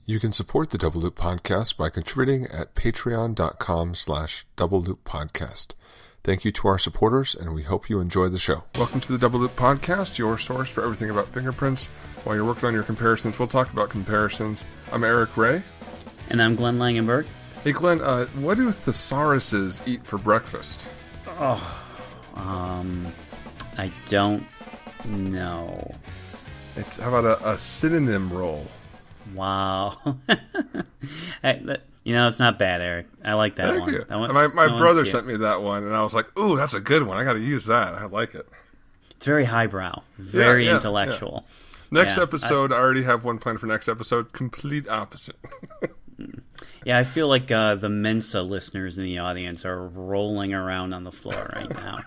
You can support the Double Loop Podcast by contributing at patreon.com/Double Loop Podcast. Thank you to our supporters, and we hope you enjoy the show. Welcome to the Double Loop Podcast, your source for everything about fingerprints. While you're working on your comparisons, we'll talk about comparisons. I'm Eric Ray. And I'm Glenn Langenburg. Hey Glenn, what do thesauruses eat for breakfast? I don't know. How about a synonym roll? Wow. It's not bad, Eric. I like that Thank one. you. That one. My brother sent me that one, and I was like, ooh, that's a good one. I got to use that. I like it. It's very highbrow. Very intellectual. Yeah. Next episode, I already have one planned for next episode. Complete opposite. Yeah, I feel like the Mensa listeners in the audience are rolling around on the floor right now.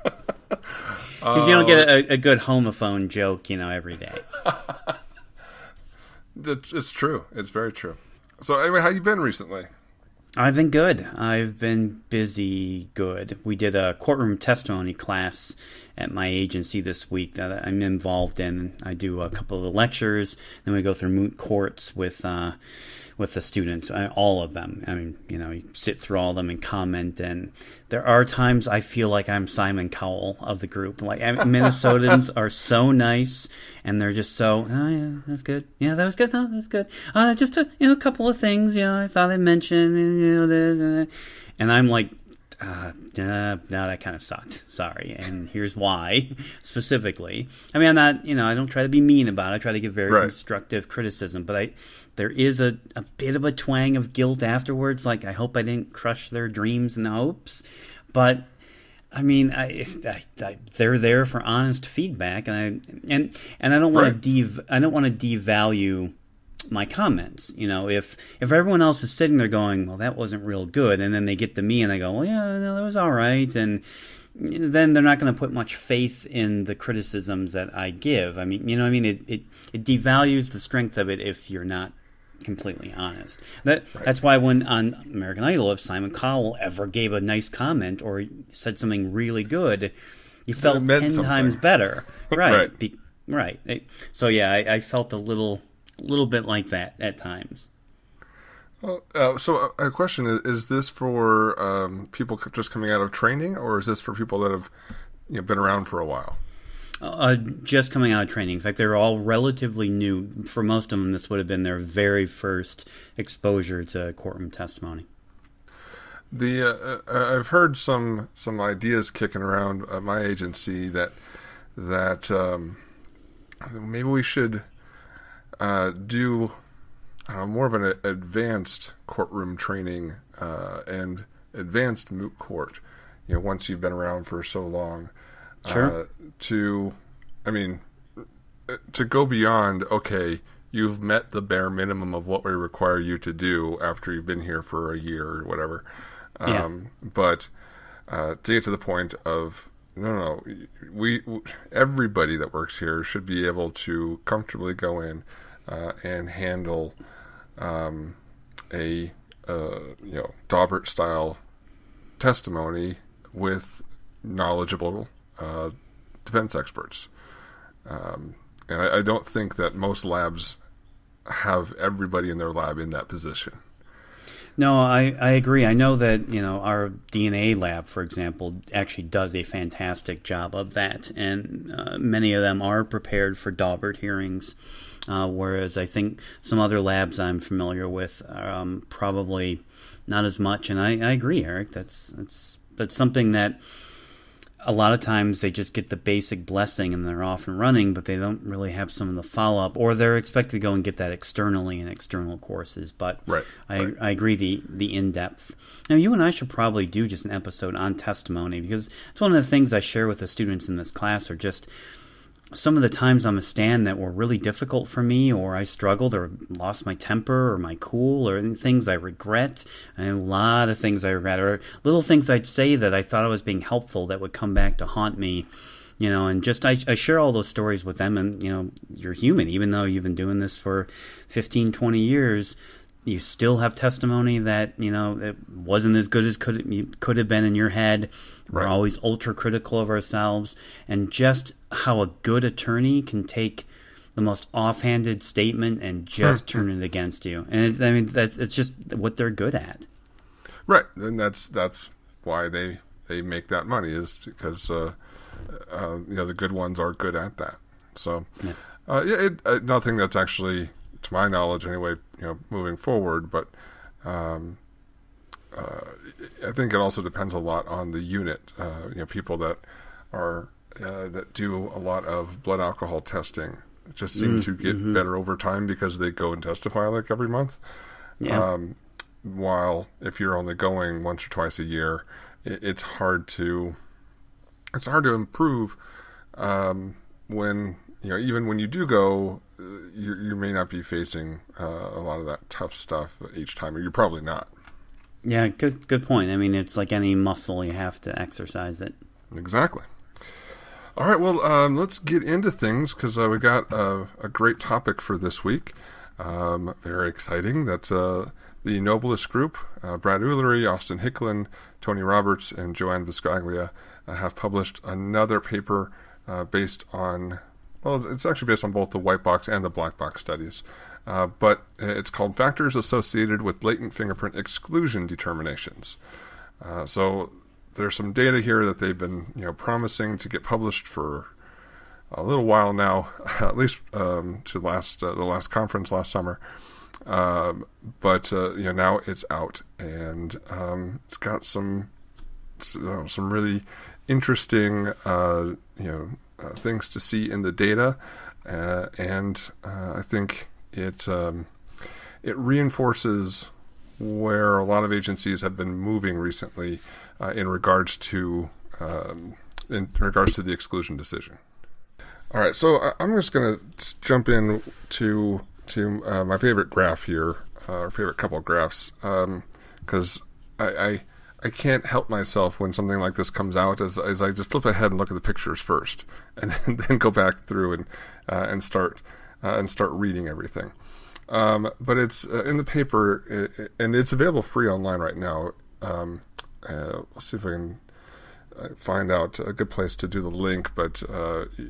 Because you don't get a good homophone joke, every day. It's true. It's very true. So anyway, how you been recently? I've been good. I've been busy good. We did a courtroom testimony class at my agency this week that I'm involved in. I do a couple of the lectures, then we go through moot courts with the students, all of them. I mean, you sit through all of them and comment, and there are times I feel like I'm Simon Cowell of the group. Like, Minnesotans are so nice, and they're just so, oh yeah, that's good. Yeah, that was good. No, that was good. Just a couple of things, I thought I'd mention, and I'm like, no, that kind of sucked. Sorry, and here's why, specifically. I mean, I'm not, I don't try to be mean about it. I try to give very constructive criticism, but there is a bit of a twang of guilt afterwards. Like, I hope I didn't crush their dreams and hopes, but I mean, they're there for honest feedback, and I don't want to I don't want to devalue my comments. If everyone else is sitting there going, well, that wasn't real good, and then they get to me and they go, well, yeah, no, that was all right, and then they're not going to put much faith in the criticisms that I give. I mean, it devalues the strength of it if you're not completely honest. That's why when on American Idol, if Simon Cowell ever gave a nice comment or said something really good, you felt 10 times better. Right. Right. So yeah, I felt a little bit like that at times. So a question is this for people just coming out of training, or is this for people that have been around for a while? Just coming out of training. In fact, they're all relatively new. For most of them, this would have been their very first exposure to courtroom testimony. I've heard some ideas kicking around at my agency that maybe we should do more of an advanced courtroom training and advanced moot court. Once you've been around for so long. Sure. To go beyond, okay, you've met the bare minimum of what we require you to do after you've been here for a year or whatever. But to get to the point of, no, everybody that works here should be able to comfortably go in and handle a Daubert-style testimony with knowledgeable defense experts. And I don't think that most labs have everybody in their lab in that position. No, I agree. I know that, our DNA lab, for example, actually does a fantastic job of that. And many of them are prepared for Daubert hearings, whereas I think some other labs I'm familiar with probably not as much. And I agree, Eric. That's something that a lot of times they just get the basic blessing and they're off and running, but they don't really have some of the follow-up, or they're expected to go and get that externally in external courses. But I agree, the in-depth. Now, you and I should probably do just an episode on testimony, because it's one of the things I share with the students in this class are just some of the times on the stand that were really difficult for me, or I struggled or lost my temper or my cool, or things I regret. And a lot of things I regret, or little things I'd say that I thought I was being helpful that would come back to haunt me. And just I share all those stories with them, and you're human. Even though you've been doing this for 15, 20 years, you still have testimony that, it wasn't as good as could have been in your head. We're always ultra critical of ourselves, and just how a good attorney can take the most offhanded statement and just turn it against you. And it's just what they're good at. Right, and that's why they make that money, is because the good ones are good at that. So nothing that's actually, to my knowledge anyway, moving forward, but I think it also depends a lot on the unit. People that are that do a lot of blood alcohol testing just seem to get better over time because they go and testify like every month. Yeah. While if you're only going once or twice a year, it's hard to improve when even when you do go, you may not be facing a lot of that tough stuff each time, or you're probably not. Yeah, good point. I mean, it's like any muscle, you have to exercise it. Exactly. All right, well, let's get into things, because we got a great topic for this week. Very exciting. That's the Noblest Group, Brad Ulery, Austin Hicklin, Tony Roberts, and Joanne Buscaglia have published another paper based on, well, it's actually based on both the white box and the black box studies. But it's called Factors Associated with Latent Fingerprint Exclusion Determinations. So there's some data here that they've been promising to get published for a little while now, at least to the last conference last summer. But now it's out, and it's got some really interesting things to see in the data, and I think it reinforces where a lot of agencies have been moving recently in regards to the exclusion decision. All right, so I'm just going to jump in to my favorite graph here, or favorite couple of graphs, because I can't help myself when something like this comes out, as I just flip ahead and look at the pictures first, and then go back through and start reading everything. But it's in the paper, and it's available free online right now. Let's see if I can find out a good place to do the link, but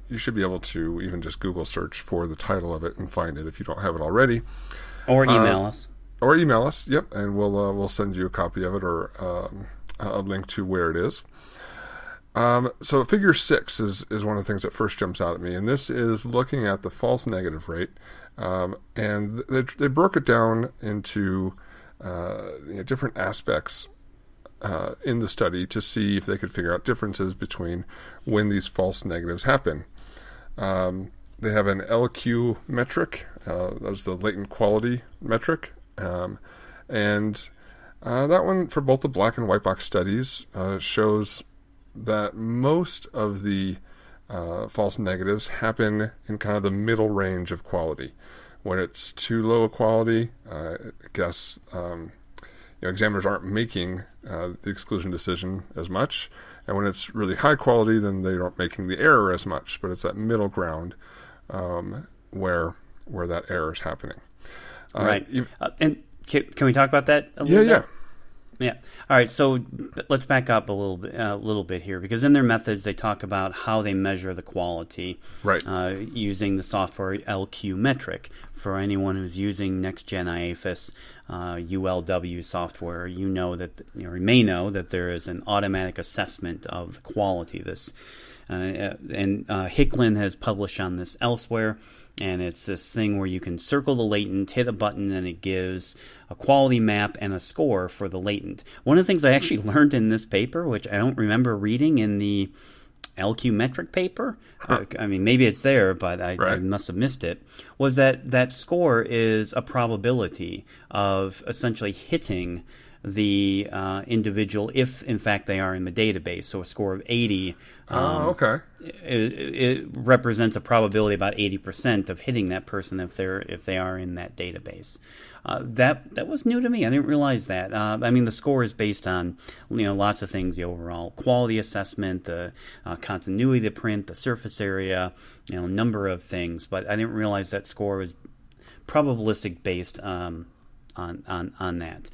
you should be able to even just Google search for the title of it and find it if you don't have it already. Or email us. Or email us, yep, and we'll send you a copy of it, or a link to where it is. So figure 6 is one of the things that first jumps out at me, and this is looking at the false negative rate, and they broke it down into different aspects in the study to see if they could figure out differences between when these false negatives happen. They have an LQ metric, that's the latent quality metric, and that one, for both the black and white box studies, shows that most of the false negatives happen in kind of the middle range of quality. When it's too low a quality, I guess examiners aren't making the exclusion decision as much, and when it's really high quality, then they aren't making the error as much. But it's that middle ground where that error is happening. Right. And can we talk about that a little bit? Yeah. All right. So let's back up a little bit here, because in their methods they talk about how they measure the quality, right? Using the software LQ metric. For anyone who's using Next Gen IAFIS ULW software, you may know that there is an automatic assessment of the quality of this. And Hicklin has published on this elsewhere, and it's this thing where you can circle the latent, hit a button, and it gives a quality map and a score for the latent. One of the things I actually learned in this paper, which I don't remember reading in the LQ metric paper, I mean, maybe it's there, but I must have missed it, was that score is a probability of essentially hitting the individual if, in fact, they are in the database. So a score of 80 okay. It represents a probability about 80% of hitting that person if they are in that database. That was new to me. I didn't realize that. I mean, the score is based on lots of things: the overall quality assessment, the continuity of the print, the surface area, a number of things. But I didn't realize that score was probabilistic based on that.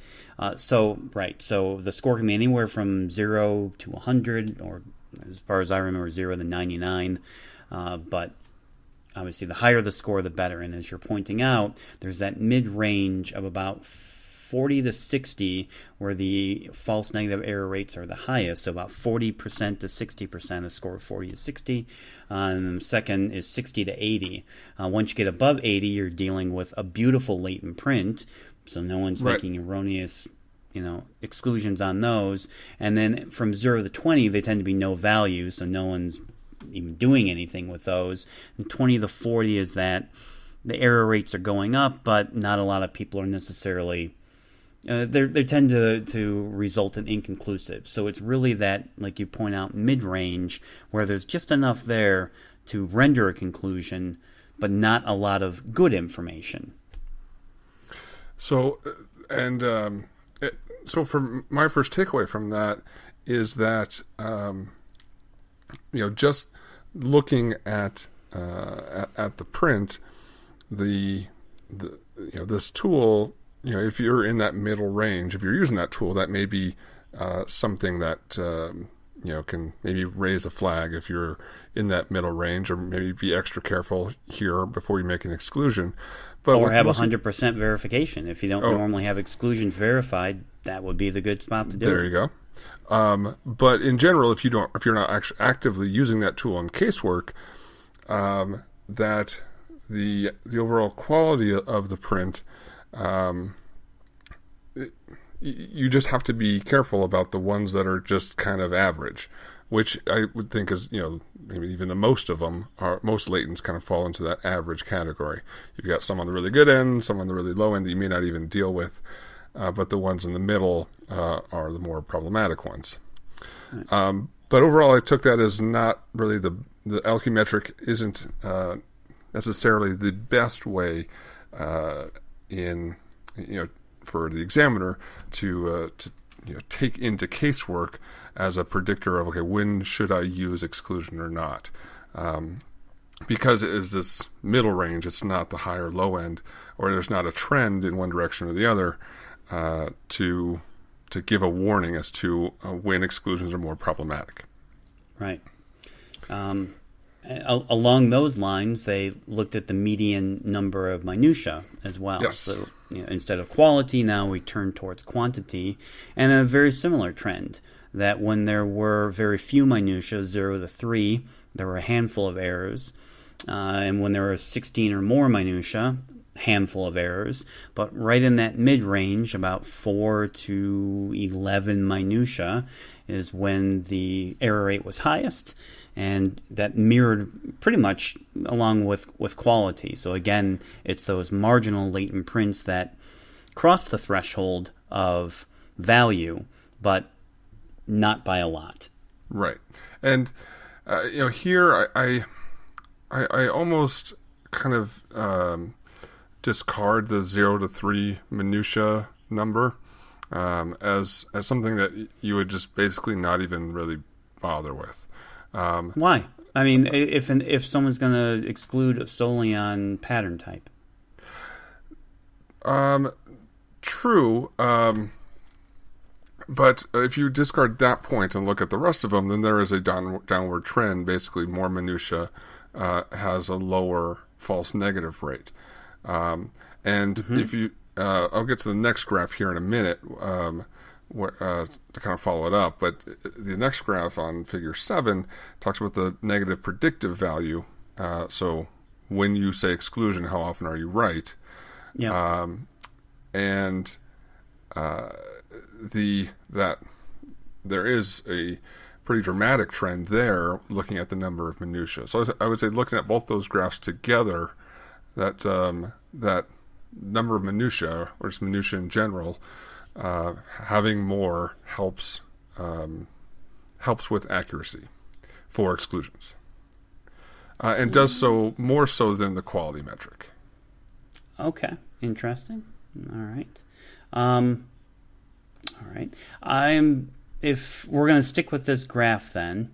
So the score can be anywhere from 0 to 100, or as far as I remember, 0 to 99. But obviously the higher the score, the better. And as you're pointing out, there's that mid-range of about 40 to 60 where the false negative error rates are the highest. So about 40% to 60%, a score of 40 to 60. And the second is 60 to 80. Once you get above 80, you're dealing with a beautiful latent print. So no one's making erroneous exclusions on those. And then from 0 to 20, they tend to be no value, so no one's even doing anything with those. And 20 to 40 is that the error rates are going up, but not a lot of people are necessarily... they tend to result in inconclusive. So it's really that, like you point out, mid-range, where there's just enough there to render a conclusion, but not a lot of good information. So, so for my first takeaway from that is that just looking at the print, this tool, if you're in that middle range, if you're using that tool, that may be something that can maybe raise a flag if you're in that middle range, or maybe be extra careful here before you make an exclusion. But or have 100% verification. If you don't normally have exclusions verified, that would be the good spot to do it. There you go. But in general, if you're not actually actively using that tool in casework, that the overall quality of the print, you just have to be careful about the ones that are just kind of average, which I would think is, maybe even the most of them most latents kind of fall into that average category. You've got some on the really good end, some on the really low end that you may not even deal with, but the ones in the middle are the more problematic ones. Right. But overall, I took that as not really the LQ metric isn't necessarily the best way for the examiner to take into casework as a predictor of, okay, when should I use exclusion or not? Because it is this middle range, it's not the high or low end, or there's not a trend in one direction or the other to give a warning as to when exclusions are more problematic. Right. Along those lines, they looked at the median number of minutia as well. Yes. So, instead of quality, now we turn towards quantity, and a very similar trend that when there were very few minutia, 0 to 3, there were a handful of errors, and when there were 16 or more minutia, handful of errors, but right in that mid-range, about 4 to 11 minutia, is when the error rate was highest, and that mirrored pretty much along with quality. So again, it's those marginal latent prints that cross the threshold of value, but not by a lot. Right. And here I almost kind of discard the 0 to 3 minutia number as something that you would just basically not even really bother with. Why? I mean, if someone's going to exclude solely on pattern type. True. But if you discard that point and look at the rest of them, then there is a downward trend. Basically, more minutia has a lower false negative rate. If you, I'll get to the next graph here in a minute to kind of follow it up. But the next graph on Figure 7 talks about the negative predictive value. So when you say exclusion, how often are you right? Yeah. That there is a pretty dramatic trend there looking at the number of minutia. So I would say looking at both those graphs together, that that number of minutia, or just minutia in general, having more helps with accuracy for exclusions, and does so more so than the quality metric. Okay, interesting. All right. All right. If we're going to stick with this graph, then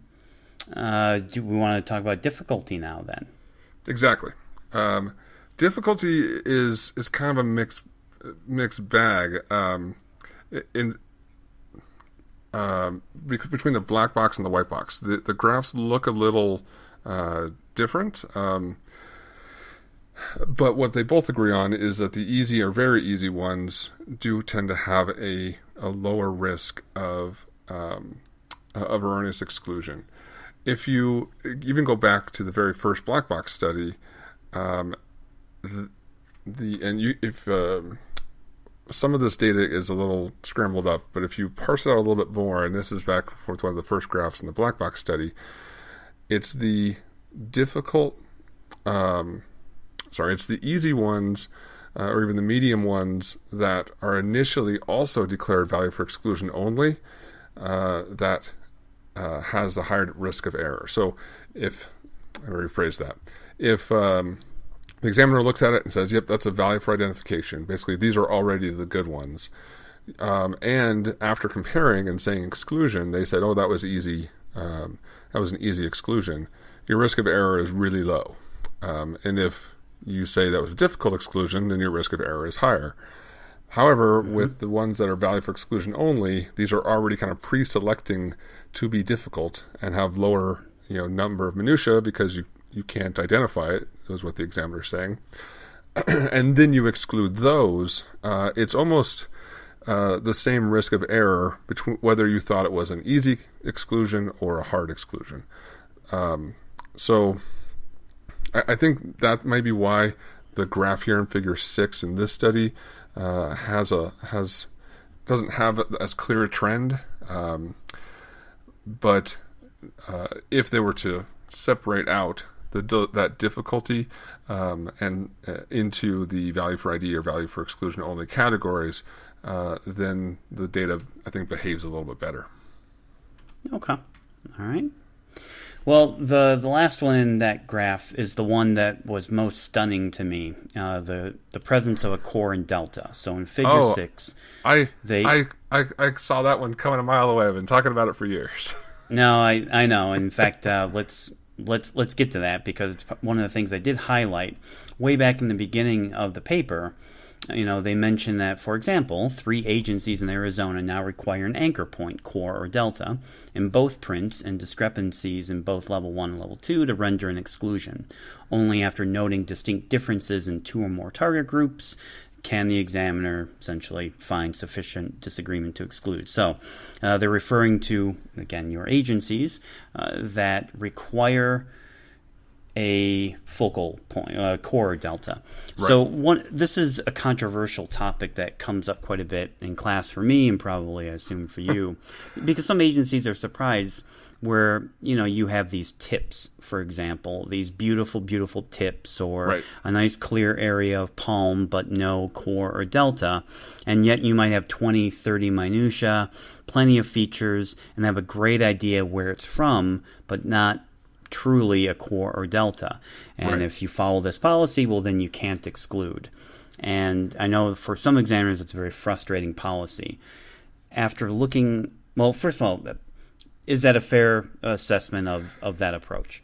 do we want to talk about difficulty now? Then exactly. Difficulty is kind of a mixed bag. Between the black box and the white box, the graphs look a little different. But what they both agree on is that the easy or very easy ones do tend to have a lower risk of erroneous exclusion. If you even go back to the very first black box study, if some of this data is a little scrambled up, but if you parse it out a little bit more, and this is back for one of the first graphs in the black box study, it's the difficult, it's the easy ones, or even the medium ones that are initially also declared value for exclusion only, that has a higher risk of error. So if, let me rephrase that, if the examiner looks at it and says, yep, that's a value for identification. Basically, these are already the good ones. And after comparing and saying exclusion, they said, oh, that was easy. That was an easy exclusion. Your risk of error is really low. And if you say that was a difficult exclusion, then your risk of error is higher. However, with the ones that are value for exclusion only, these are already kind of pre-selecting to be difficult and have lower, number of minutiae because you can't identify it, is what the examiner is saying. And then you exclude those. It's almost the same risk of error between whether you thought it was an easy exclusion or a hard exclusion. So I think that might be why the graph here in Figure 6 in this study doesn't have as clear a trend. But if they were to separate out that difficulty and into the value for ID or value for exclusion only categories, then the data, I think, behaves a little bit better. Okay. All right. Well, the last one in that graph is the one that was most stunning to me, the presence of a core and delta. So in Figure 6, I saw that one coming a mile away. I've been talking about it for years. No, I know. In fact, let's get to that, because it's one of the things I did highlight way back in the beginning of the paper. They mentioned that, for example, 3 agencies in Arizona now require an anchor point, core or delta, in both prints and discrepancies in both level 1 and level 2 to render an exclusion. Only after noting distinct differences in 2 or more target groups can the examiner essentially find sufficient disagreement to exclude. So they're referring to, again, your agencies that require a focal point, core or delta. Right. So this is a controversial topic that comes up quite a bit in class for me, and probably I assume for you, because some agencies are surprised where you have these tips, for example, these beautiful, beautiful tips, or right. a nice clear area of palm, but no core or delta, and yet you might have 20, 30 minutia, plenty of features, and have a great idea where it's from, but not truly a core or delta. And right. if you follow this policy, well, then you can't exclude. And I know for some examiners it's a very frustrating policy. After looking, well, first of all, is that a fair assessment of that approach?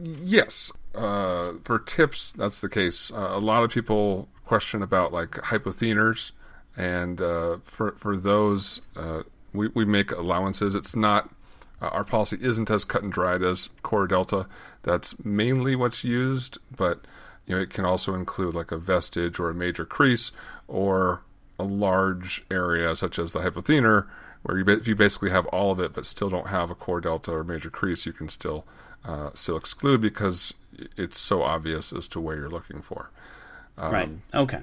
Yes. For tips, that's the case. A lot of people question about like hypotheners, and for those, we make allowances. It's not our policy isn't as cut and dried as core delta. That's mainly what's used, but it can also include like a vestige or a major crease or a large area such as the hypothenar, where if you basically have all of it but still don't have a core delta or major crease, you can still exclude because it's so obvious as to where you're looking for. Right. Okay.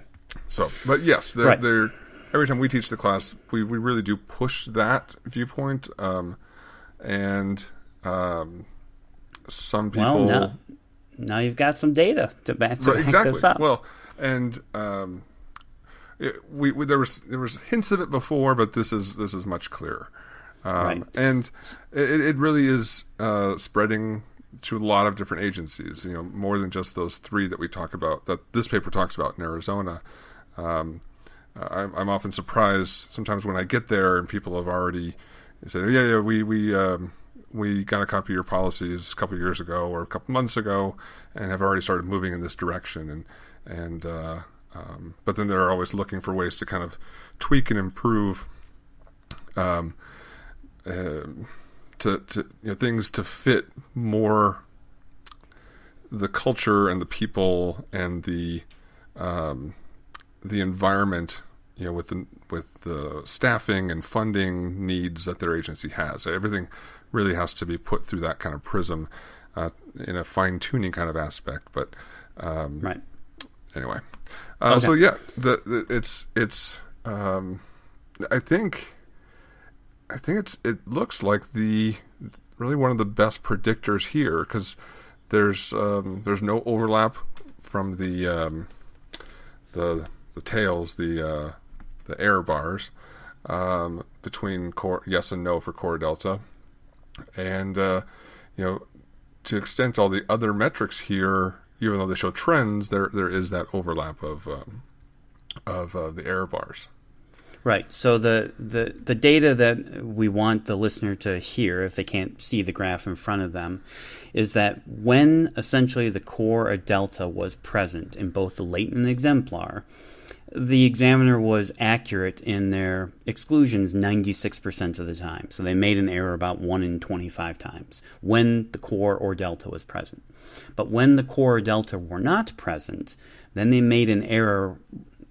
So, but yes, they're every time we teach the class, we really do push that viewpoint. And some people... Well, now you've got some data to back this up. Well, and there was hints of it before, but this is much clearer. Right. And it really is spreading to a lot of different agencies. More than just those 3 that we talk about, that this paper talks about in Arizona. I'm often surprised sometimes when I get there and people have already said, we got a copy of your policies a couple of years ago or a couple months ago and have already started moving in this direction. But then they're always looking for ways to kind of tweak and improve to things to fit more the culture and the people and the environment, with the staffing and funding needs that their agency has. Everything really has to be put through that kind of prism in a fine-tuning kind of aspect. But right. Anyway, Okay. So yeah, it's I think it looks like really one of the best predictors here, because there's no overlap from the tails, the error bars between core yes and no for core delta, and to extent all the other metrics here, even though they show trends, there is that overlap of the error bars. Right. So the data that we want the listener to hear, if they can't see the graph in front of them, is that when essentially the core or delta was present in both the latent and exemplar, the examiner was accurate in their exclusions 96% of the time. So they made an error about 1 in 25 times when the core or delta was present. But when the core or delta were not present, then they made an error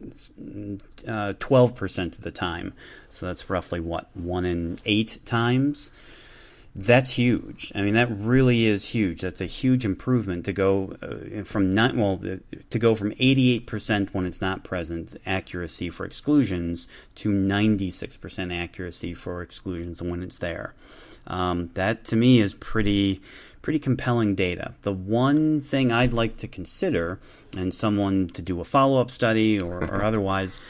12% of the time. So that's roughly 1 in 8 times. That's huge. I mean, that really is huge. That's a huge improvement to go from 88% when it's not present accuracy for exclusions to 96% accuracy for exclusions when it's there. That to me is pretty compelling data. The one thing I'd like to consider, and someone to do a follow-up study or otherwise,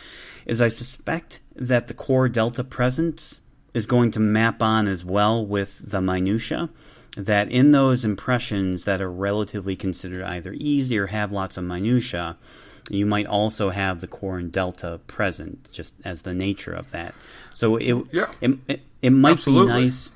is I suspect that the core delta presence is going to map on as well with the minutia, that in those impressions that are relatively considered either easy or have lots of minutia, you might also have the core and delta present, just as the nature of that. So it might Absolutely. be nice.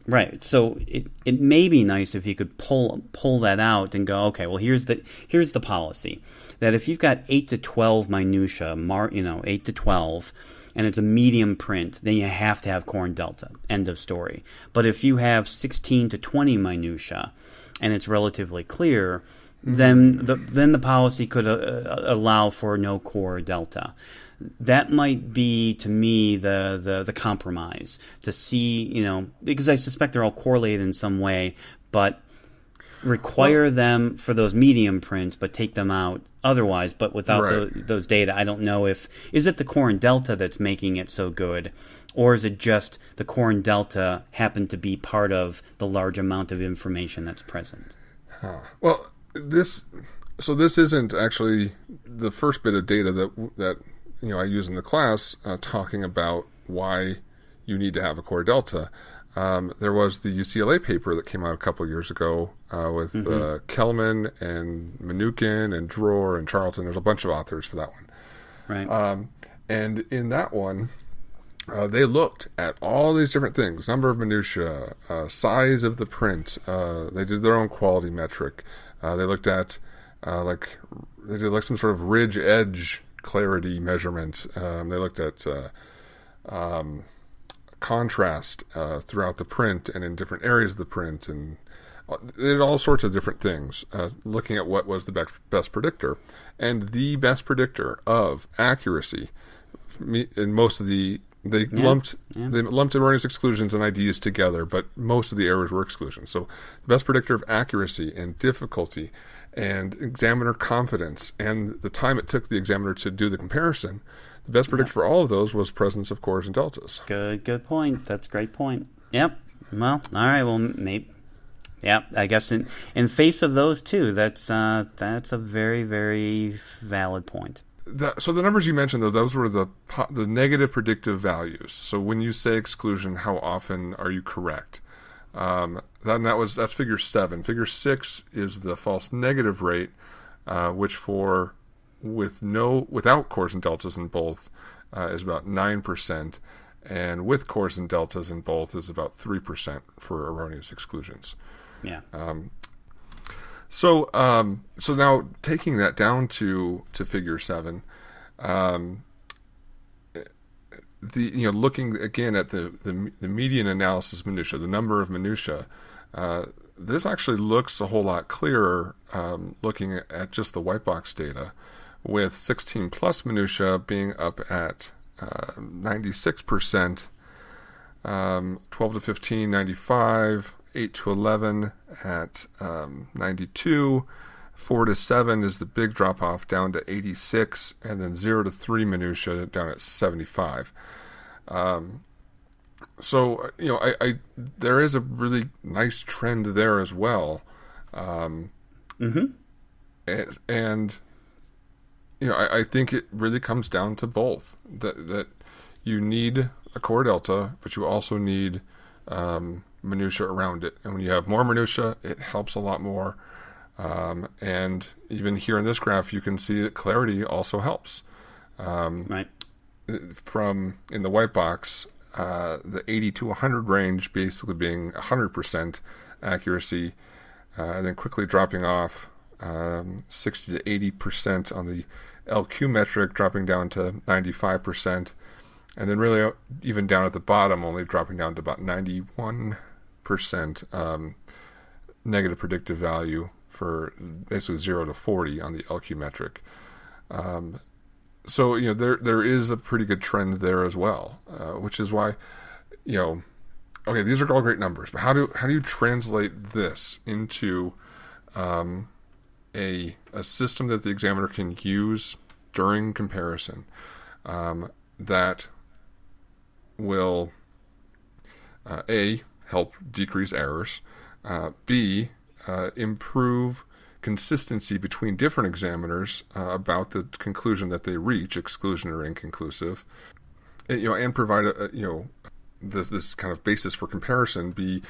Right. So it may be nice if you could pull that out and go, okay, well, here's the policy, that if you've got 8 to 12 minutia, 8 to 12, and it's a medium print, then you have to have core and delta. End of story. But if you have 16 to 20 minutia and it's relatively clear, then the policy could allow for no core or delta. That might be, to me, the compromise, to see, because I suspect they're all correlated in some way, but require them for those medium prints, but take them out otherwise. But without those data, I don't know is it the core and delta that's making it so good, or is it just the core and delta happen to be part of the large amount of information that's present? Well, this isn't actually the first bit of data that I use in the class talking about why you need to have a core delta. There was the UCLA paper that came out a couple of years ago with Kellman and Minuchin and Dror and Charlton. There's a bunch of authors for that one. Right. And in that one, they looked at all these different things: number of minutia, size of the print. They did their own quality metric. They looked at they did some sort of ridge edge clarity measurement. They looked at contrast throughout the print and in different areas of the print, and they did all sorts of different things, looking at what was the best predictor. And the best predictor of accuracy in most of the they lumped erroneous exclusions and IDs together, but most of the errors were exclusions. So the best predictor of accuracy and difficulty and examiner confidence and the time it took the examiner to do the comparison, the best predictor for all of those was presence of cores and deltas. Good point. That's a great point. Yep. Well, all right. Well, maybe. Yeah, I guess in face of those two, that's a very, very valid point. So the numbers you mentioned, though, those were the negative predictive values. So when you say exclusion, how often are you correct? That's figure 7. Figure 6 is the false negative rate, which without cores and deltas in both is about 9%, and with cores and deltas in both is about 3% for erroneous exclusions. Yeah. So now taking that down to figure 7, looking again at the median analysis minutia, the number of minutia, this actually looks a whole lot clearer looking at just the white box data, with 16 plus minutia being up at 96%, 12 to 15, 95, 8 to 11 at 92, 4 to 7 is the big drop off down to 86, and then 0 to 3 minutia down at 75. So, I there is a really nice trend there as well. And I think it really comes down to both. That you need a core delta, but you also need minutia around it. And when you have more minutia, it helps a lot more. And even here in this graph, you can see that clarity also helps. Right. From in the white box, the 80 to 100 range basically being 100% accuracy, and then quickly dropping off 60 to 80% on the LQ metric, dropping down to 95%, and then really even down at the bottom, only dropping down to about 91% negative predictive value for basically 0 to 40 on the LQ metric. So there is a pretty good trend there as well, which is why okay, these are all great numbers, but how do you translate this into a system that the examiner can use during comparison that will A, help decrease errors, B, improve consistency between different examiners about the conclusion that they reach, exclusion or inconclusive, and provide this kind of basis for comparison be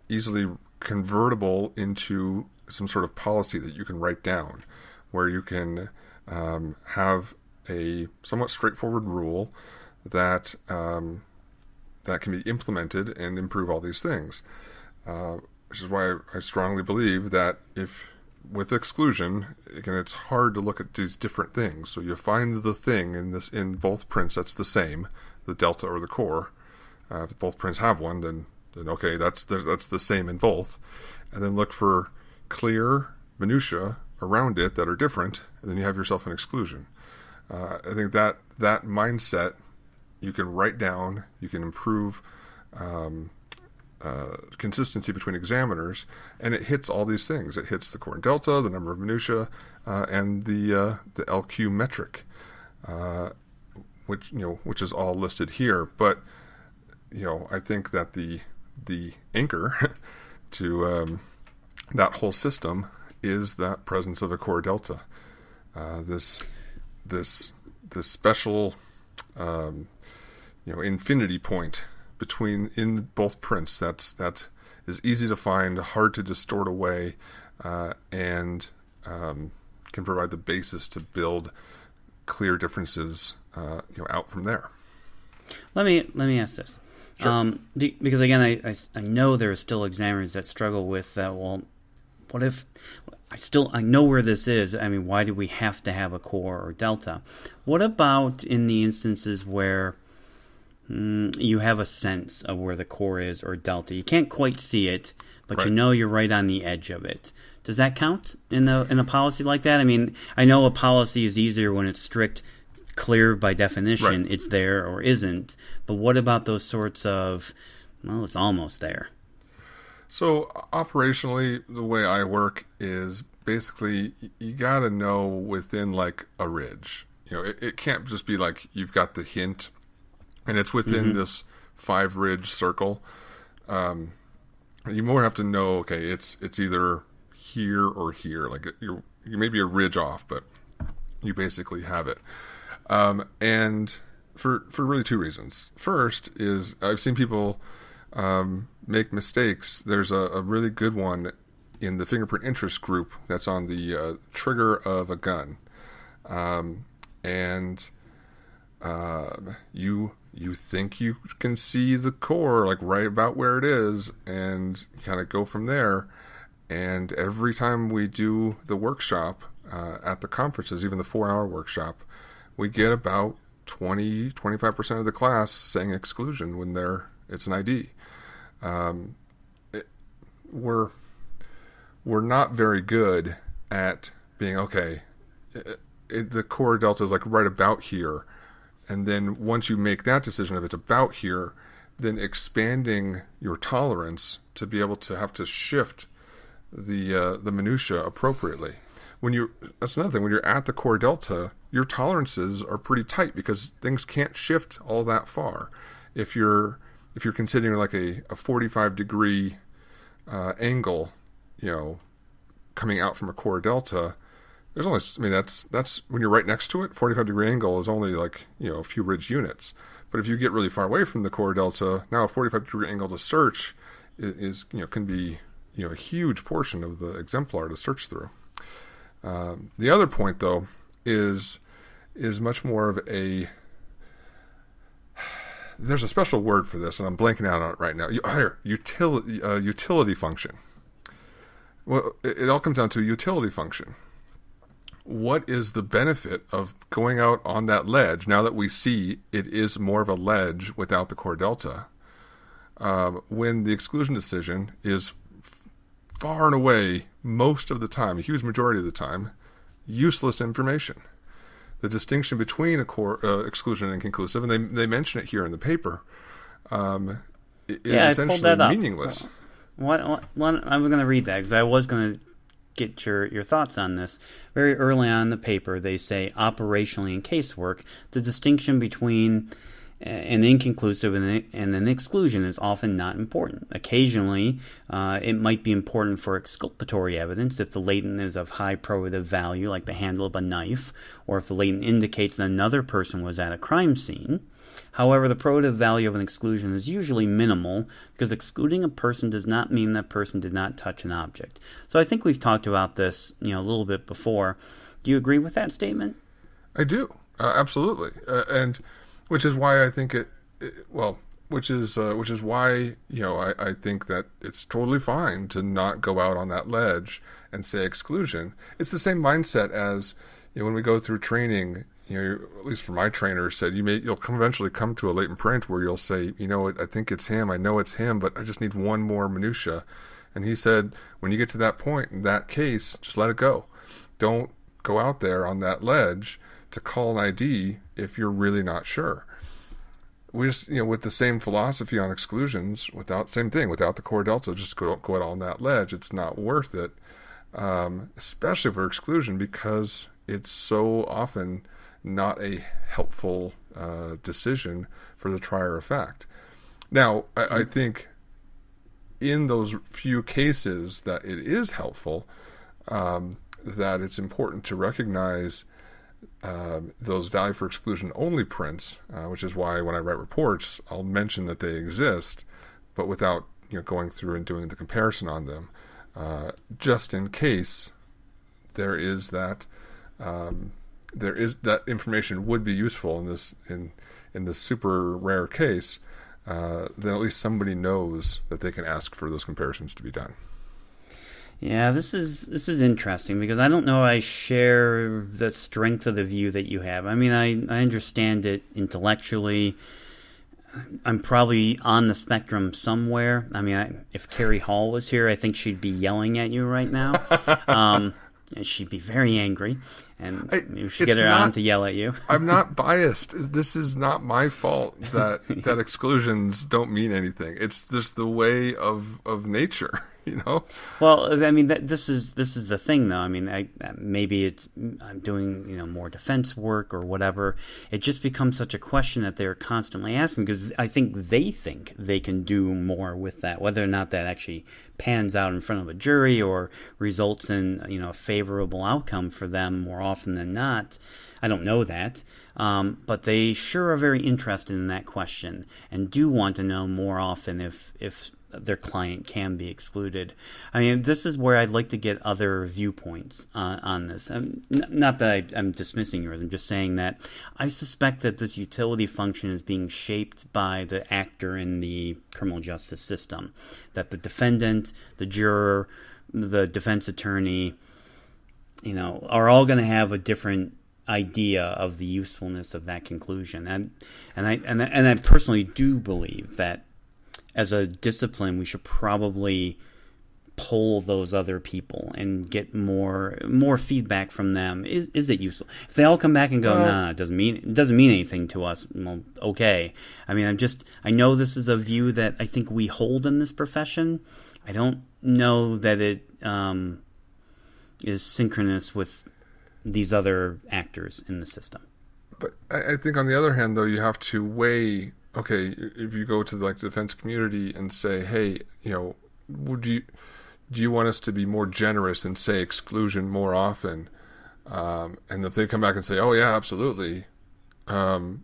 easily convertible into some sort of policy that you can write down, where you can have a somewhat straightforward rule that that can be implemented and improve all these things, which is why I strongly believe that if with exclusion, again, it's hard to look at these different things. So you find the thing in both prints that's the same, the delta or the core. If both prints have one, then okay, that's the same in both, and then look for clear minutia around it that are different, and then you have yourself an exclusion. I think that mindset you can write down, you can improve consistency between examiners, and it hits all these things. It hits the core and delta, the number of minutia, and the LQ metric, which is all listed here. But I think that the anchor to that whole system is that presence of a core delta. This special infinity point in both prints that is easy to find, hard to distort away, and can provide the basis to build clear differences out from there. Let me ask this. Sure. Because again, I know there are still examiners that struggle with that. Well, what if I know where this is? I mean, why do we have to have a core or delta? What about in the instances where you have a sense of where the core is or delta? You can't quite see it, but right. You're right on the edge of it. Does that count in a policy like that? I mean, I know a policy is easier when it's strict, clear by definition, right. It's there or isn't. But what about those sorts of, well, it's almost there? So operationally, the way I work is basically you got to know within like a ridge. It can't just be like you've got the hint and it's within this 5 ridge circle. You more have to know, okay, it's either here or here. Like you may be a ridge off, but you basically have it. And for really 2 reasons. First is I've seen people make mistakes. There's a really good one in the fingerprint interest group that's on the trigger of a gun. And you think you can see the core like right about where it is and kind of go from there. And every time we do the workshop at the conferences, even the 4-hour workshop, we get about 25% of the class saying exclusion when it's an ID. we're not very good at being, okay, the core delta is like right about here. And then once you make that decision, if it's about here, then expanding your tolerance to be able to have to shift the minutia appropriately. That's another thing. When you're at the core delta, your tolerances are pretty tight because things can't shift all that far. If you're considering like a 45 degree angle, coming out from a core delta, there's only, that's when you're right next to it. 45 degree angle is only like a few ridge units. But if you get really far away from the core delta, now a 45 degree angle to search is can be a huge portion of the exemplar to search through. The other point, though, is much more of there's a special word for this, and I'm blanking out on it right now. Utility function. Well, it all comes down to a utility function. What is the benefit of going out on that ledge now that we see it is more of a ledge without the core delta, when the exclusion decision is far and away, most of the time, a huge majority of the time, useless information? The distinction between a core exclusion and conclusive, and they mention it here in the paper, is essentially meaningless. I'm going to read that because I was going to get your thoughts on this. Very early on in the paper, they say operationally in casework, the distinction between an inconclusive and an exclusion is often not important. Occasionally, it might be important for exculpatory evidence if the latent is of high probative value, like the handle of a knife, or if the latent indicates that another person was at a crime scene. However, the probative value of an exclusion is usually minimal because excluding a person does not mean that person did not touch an object. So I think we've talked about this, a little bit before. Do you agree with that statement? I do, absolutely, and which is why I think which is why I think that it's totally fine to not go out on that ledge and say exclusion. It's the same mindset as when we go through training. At least for my trainer said, you'll eventually come to a latent print where you'll say, I think it's him. I know it's him, but I just need one more minutia. And he said, when you get to that point in that case, just let it go. Don't go out there on that ledge to call an ID if you're really not sure. We just, with the same philosophy on exclusions, without the core delta, just go out on that ledge. It's not worth it, especially for exclusion, because it's so often not a helpful decision for the trier of fact. Now, I think in those few cases that it is helpful, that it's important to recognize those value for exclusion only prints, which is why when I write reports, I'll mention that they exist, but without going through and doing the comparison on them, just in case there is that information would be useful in this super rare case. Then at least somebody knows that they can ask for those comparisons to be done. Yeah, this is interesting because I don't know I share the strength of the view that you have. I mean, I understand it intellectually. I'm probably on the spectrum somewhere. I mean, if Carrie Hall was here, I think she'd be yelling at you right now. And she'd be very angry, and maybe we should get her on to yell at you. I'm not biased. This is not my fault that exclusions don't mean anything. It's just the way of nature, Well, I mean, this is the thing, though. I mean, maybe I'm doing more defense work or whatever. It just becomes such a question that they're constantly asking because I think they can do more with that, whether or not that actually pans out in front of a jury or results in a favorable outcome for them more often than not. I don't know that, but they sure are very interested in that question and do want to know more often if their client can be excluded. I mean, this is where I'd like to get other viewpoints on this. Not that I'm dismissing yours. I'm just saying that I suspect that this utility function is being shaped by the actor in the criminal justice system, that the defendant, the juror, the defense attorney, are all going to have a different idea of the usefulness of that conclusion. And I personally do believe that as a discipline, we should probably poll those other people and get more feedback from them? Is it useful? If they all come back and go, no, it doesn't mean anything to us. Well, okay. I mean, I know this is a view that I think we hold in this profession. I don't know that it is synchronous with these other actors in the system. But I think on the other hand, though, you have to weigh. Okay, if you go to the defense community and say, hey, do you want us to be more generous and say exclusion more often? And if they come back and say, oh yeah, absolutely, well,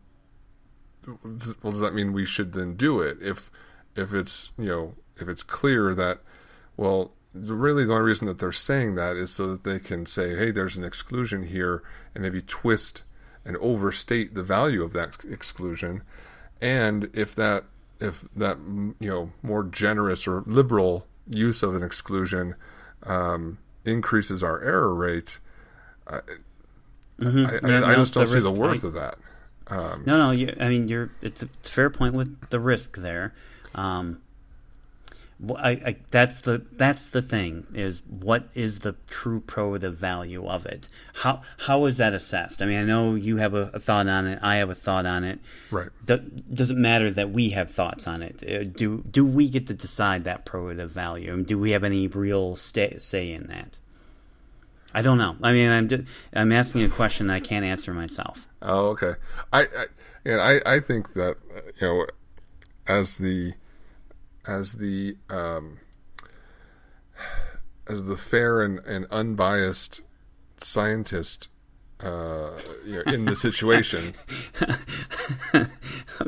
does that mean we should then do it? If it's if it's clear that, well, really the only reason that they're saying that is so that they can say, hey, there's an exclusion here, and maybe twist and overstate the value of that exclusion. And if that more generous or liberal use of an exclusion increases our error rate, I just don't see the worth of that. It's a fair point with the risk there. That's the thing, is what is the true probative value of it? How is that assessed? I mean, I know you have a thought on it. I have a thought on it. Right. Does it matter that we have thoughts on it? Do we get to decide that probative value? And do we have any real say in that? I don't know. I mean, I'm asking a question that I can't answer myself. Oh, okay. I think that as the fair and unbiased scientist in the situation.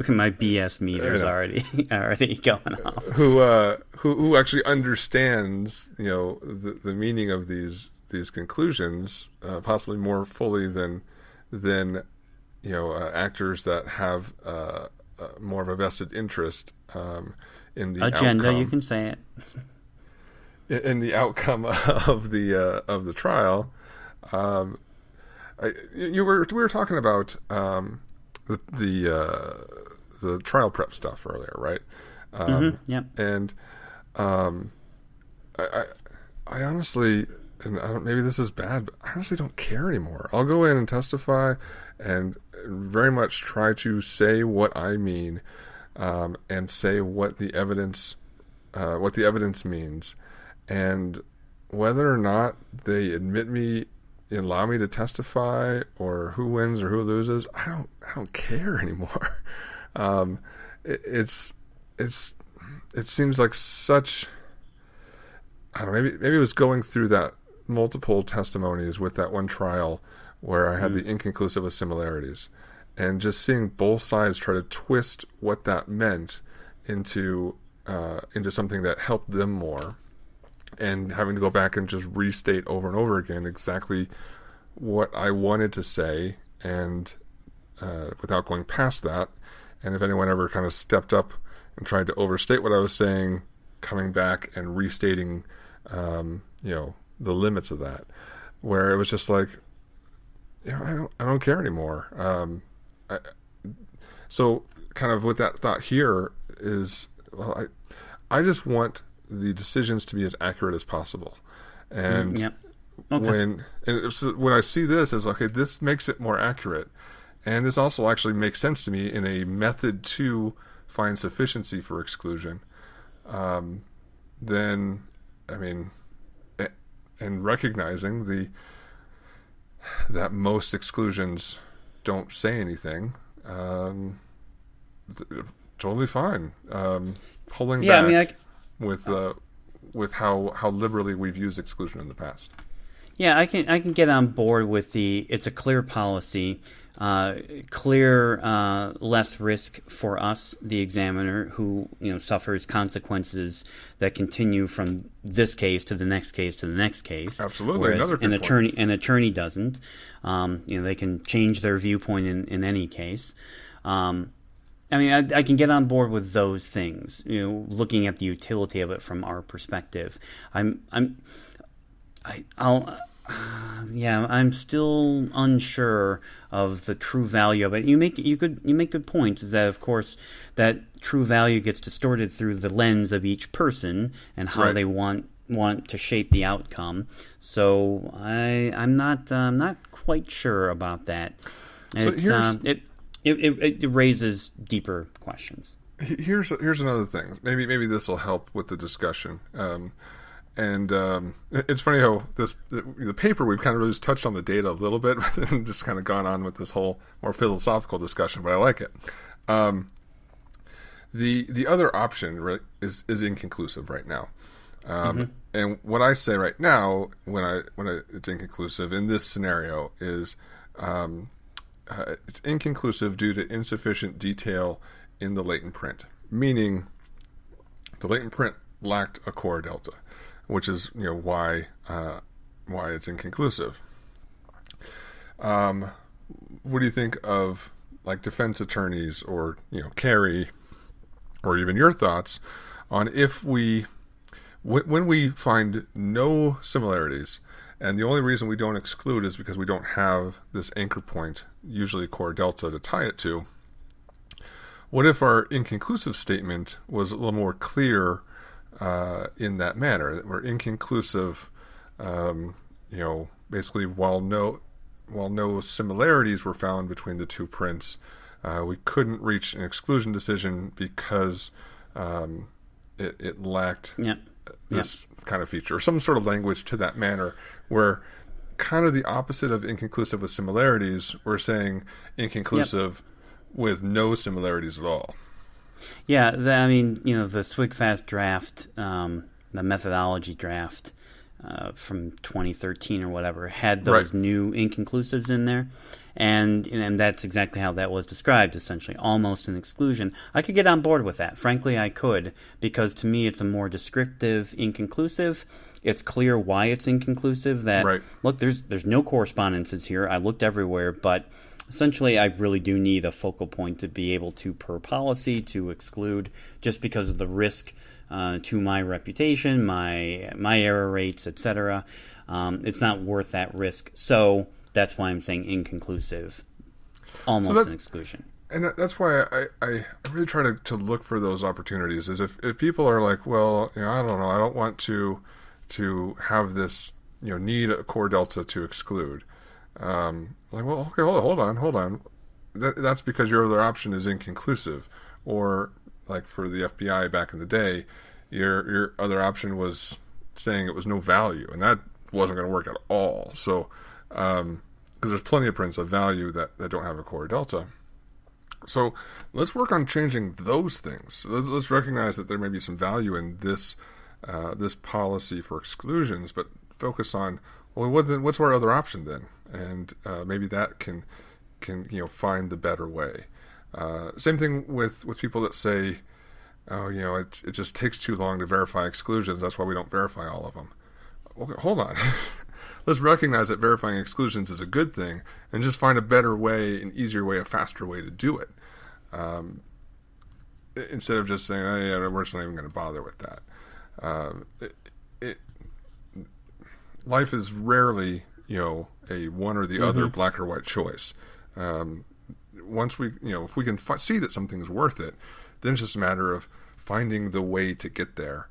My BS meter's already going off. Who actually understands the meaning of these conclusions possibly more fully than actors that have more of a vested interest in the agenda. Outcome, you can say it. In the outcome of the trial. We were talking about the trial prep stuff earlier, right? Yep. And I honestly, and maybe this is bad, but I honestly don't care anymore. I'll go in and testify and very much try to say what I mean, and say what the evidence means, and whether or not they admit me, allow me to testify, or who wins or who loses, I don't care anymore. It seems like such. I don't know. Maybe it was going through that multiple testimonies with that one trial where I had the inconclusive with similarities, and just seeing both sides try to twist what that meant into something that helped them more, and having to go back and just restate over and over again exactly what I wanted to say, and without going past that. And if anyone ever kind of stepped up and tried to overstate what I was saying, coming back and restating, the limits of that, where it was just like, I don't care anymore. So kind of with that thought here is, well, I just want the decisions to be as accurate as possible. And yep. Okay. when I see this as, okay, this makes it more accurate, and this also actually makes sense to me in a method to find sufficiency for exclusion, then, I mean, and recognizing that most exclusions don't say anything, totally fine. Pulling back with how liberally we've used exclusion in the past. Yeah, I can get on board with it's a clear policy, clear less risk for us, the examiner, who suffers consequences that continue from this case to the next case to the next case. Absolutely, whereas another good point. An attorney doesn't. They can change their viewpoint in any case. I can get on board with those things. Looking at the utility of it from our perspective, I'm still unsure of the true value of it. You make good points. Is that, of course, that true value gets distorted through the lens of each person and how they want want to shape the outcome. So I'm not quite sure about that. It raises deeper questions. Here's another thing. Maybe this will help with the discussion. It's funny how the paper, we've kind of really just touched on the data a little bit and just kind of gone on with this whole more philosophical discussion, but I like it. The other option, right, is inconclusive right now. And what I say right now, when it's inconclusive in this scenario, is it's inconclusive due to insufficient detail in the latent print, meaning the latent print lacked a core delta, which is why it's inconclusive. What do you think of like defense attorneys or Carrie, or even your thoughts on if when we find no similarities, and the only reason we don't exclude is because we don't have this anchor point, usually core delta, to tie it to? What if our inconclusive statement was a little more clear in that manner? That we're inconclusive, basically while no similarities were found between the two prints, we couldn't reach an exclusion decision because it lacked this kind of feature, or some sort of language to that manner, where kind of the opposite of inconclusive with similarities, we're saying inconclusive with no similarities at all. Yeah, the Swigfast draft, the methodology draft from 2013 or whatever, had those new inconclusives in there. And that's exactly how that was described, essentially, almost an exclusion. I could get on board with that. Frankly, I could, because to me it's a more descriptive inconclusive. It's clear why it's inconclusive, that, look, there's no correspondences here. I looked everywhere, but essentially I really do need a focal point to be able to, per policy, to exclude, just because of the risk to my reputation, my error rates, etc. It's not worth that risk. So that's why I'm saying inconclusive, almost an exclusion. And that's why I really try to look for those opportunities. Is if people are like, well, I don't know, I don't want to have this, need a core delta to exclude. Like, well, okay, hold on. That's because your other option is inconclusive, or like for the FBI back in the day, your other option was saying it was no value, and that wasn't going to work at all. So, because there's plenty of prints of value that don't have a core delta. So let's work on changing those things. Let's recognize that there may be some value in this policy for exclusions, but focus on, well, what's our other option then? And maybe that can find the better way. Same thing with people that say, oh, it just takes too long to verify exclusions, that's why we don't verify all of them. Okay, hold on. Let's recognize that verifying exclusions is a good thing, and just find a better way, an easier way, a faster way to do it. Instead of just saying, oh, yeah, we're just not even going to bother with that. Life is rarely, a one or the other, black or white choice. Once we, if we can see that something's worth it, then it's just a matter of finding the way to get there.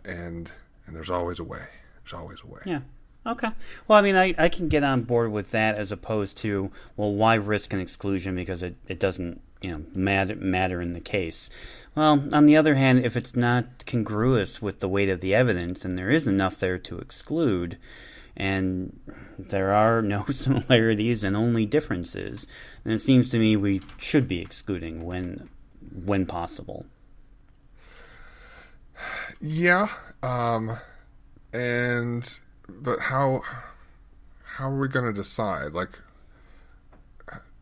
And there's always a way. There's always a way. Yeah. Okay. Well, I can get on board with that, as opposed to, well, why risk an exclusion because it doesn't matter in the case. Well, on the other hand, if it's not congruous with the weight of the evidence and there is enough there to exclude, and there are no similarities and only differences, then it seems to me we should be excluding when possible. Yeah. But how are we going to decide? Like,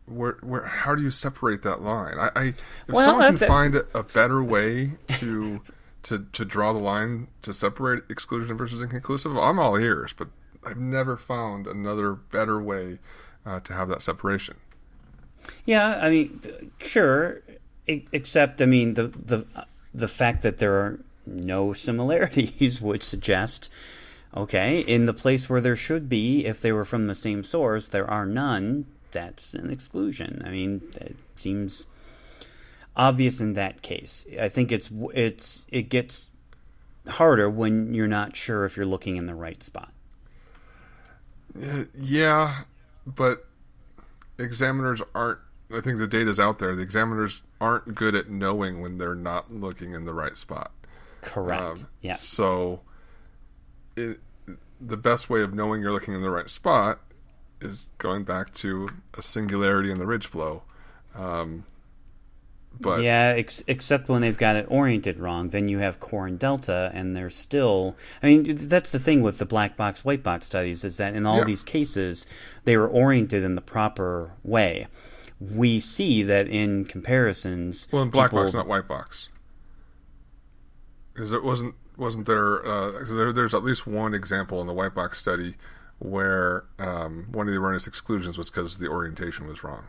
where how do you separate that line? If someone can find a better way to draw the line to separate exclusion versus inconclusive, I'm all ears. But I've never found another better way to have that separation. Yeah, sure. Except, the fact that there are no similarities would suggest, okay, in the place where there should be, if they were from the same source, there are none. That's an exclusion. It seems obvious in that case. I think it gets harder when you're not sure if you're looking in the right spot. Yeah, but examiners aren't, I think the data's out there, the examiners aren't good at knowing when they're not looking in the right spot. Correct. Yeah. So the best way of knowing you're looking in the right spot is going back to a singularity in the ridge flow. But yeah, except when they've got it oriented wrong, then you have core and delta, and they're still... I mean, that's the thing with the black box, white box studies, is that in all these cases, they were oriented in the proper way. We see that in comparisons... Well, in black box, not white box. Because it wasn't there... there's at least one example in the white box study where one of the erroneous exclusions was because the orientation was wrong.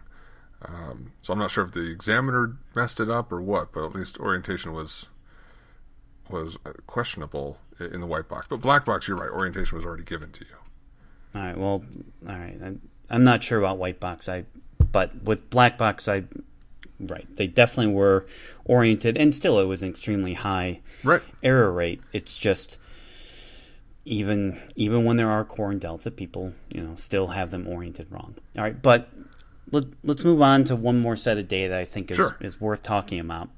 So I'm not sure if the examiner messed it up or what, but at least orientation was questionable in the white box. But black box, you're right, orientation was already given to you. All right, well, all right. I'm not sure about white box, but with black box, right, they definitely were oriented, and still it was an extremely high error rate. It's just even when there are core and delta, people still have them oriented wrong. All right, but let's move on to one more set of data I think is worth talking about.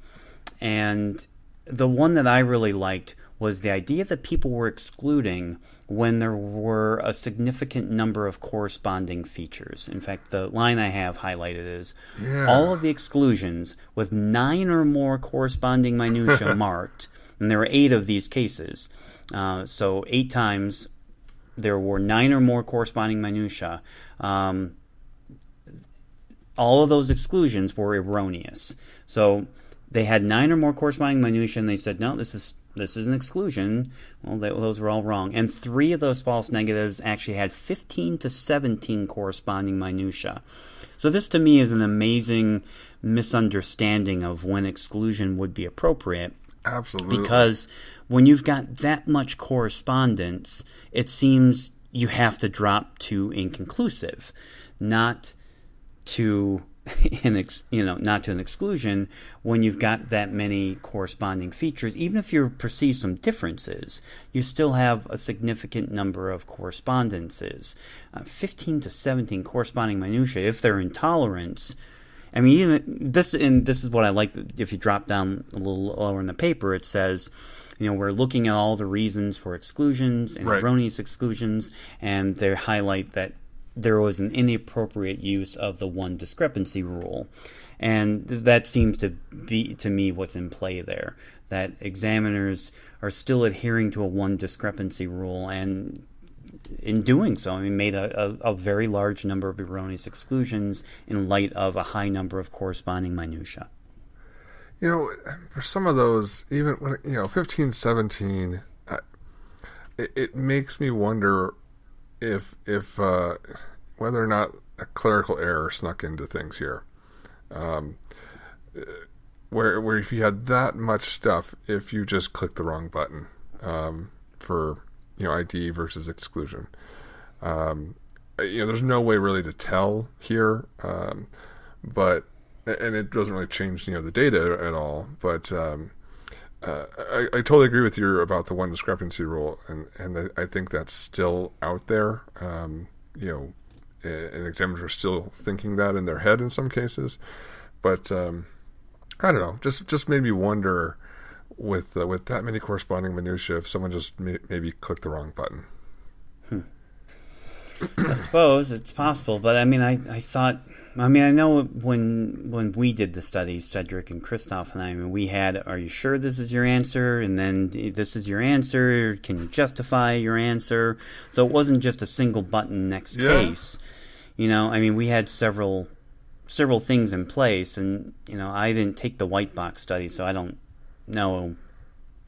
And the one that I really liked was the idea that people were excluding when there were a significant number of corresponding features. In fact, the line I have highlighted is all of the exclusions with 9 or more corresponding minutiae marked, and there were 8 of these cases. So 8 times there were 9 or more corresponding minutiae. All of those exclusions were erroneous. So they had 9 or more corresponding minutiae, and they said, no, this is an exclusion. Well, those were all wrong. And 3 of those false negatives actually had 15 to 17 corresponding minutiae. So this, to me, is an amazing misunderstanding of when exclusion would be appropriate. Absolutely. Because when you've got that much correspondence, it seems you have to drop to inconclusive, not to an exclusion when you've got that many corresponding features. Even if you perceive some differences, you still have a significant number of correspondences. 15 to 17 corresponding minutiae, if they're intolerance. I mean, even this is what I like. If you drop down a little lower in the paper, it says, we're looking at all the reasons for exclusions and erroneous exclusions, and they highlight that there was an inappropriate use of the one discrepancy rule. And that seems to be, to me, what's in play there. That examiners are still adhering to a one discrepancy rule, and in doing so, made a very large number of erroneous exclusions in light of a high number of corresponding minutiae. For some of those, even when 15, 17, it makes me wonder if whether or not a clerical error snuck into things here, where if you had that much stuff, if you just click the wrong button for ID versus exclusion, there's no way really to tell here, but and it doesn't really change the data at all, but. I totally agree with you about the one discrepancy rule, and I think that's still out there. And examiners are still thinking that in their head in some cases. But I don't know. Just made me wonder with that many corresponding minutiae if someone just maybe clicked the wrong button. I suppose it's possible, but I know when we did the studies, Cedric and Christoph and I we had, are you sure this is your answer? And then this is your answer. Can you justify your answer? So it wasn't just a single button next case. We had several things in place, and I didn't take the white box study, so I don't know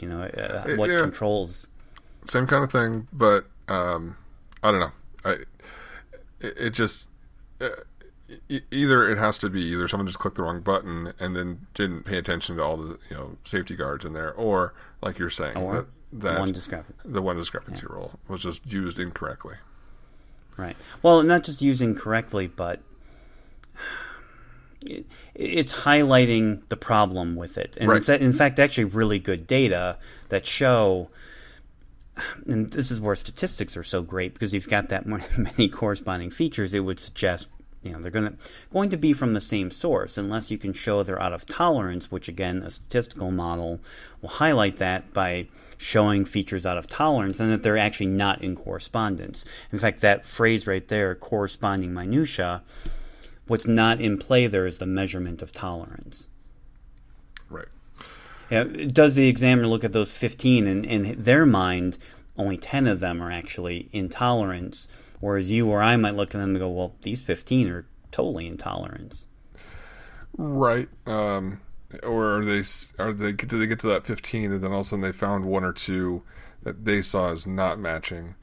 what controls. Same kind of thing, but I don't know. Either it has to be either someone just clicked the wrong button and then didn't pay attention to all the safety guards in there, or like you're saying, that one discrepancy. The one discrepancy rule was just used incorrectly. Right. Well, not just used incorrectly, but it's highlighting the problem with it. And it's, in fact, actually really good data that show, and this is where statistics are so great, because you've got that many corresponding features, it would suggest they're going to be from the same source, unless you can show they're out of tolerance, which again a statistical model will highlight that by showing features out of tolerance and that they're actually not in correspondence. In fact, that phrase right there, corresponding minutia, what's not in play there is the measurement of tolerance. Right. Yeah, does the examiner look at those 15 and in their mind only 10 of them are actually in tolerance, whereas you or I might look at them and go, well, these 15 are totally in tolerance. Right. Or do they get to that 15 and then all of a sudden they found one or two that they saw as not matching,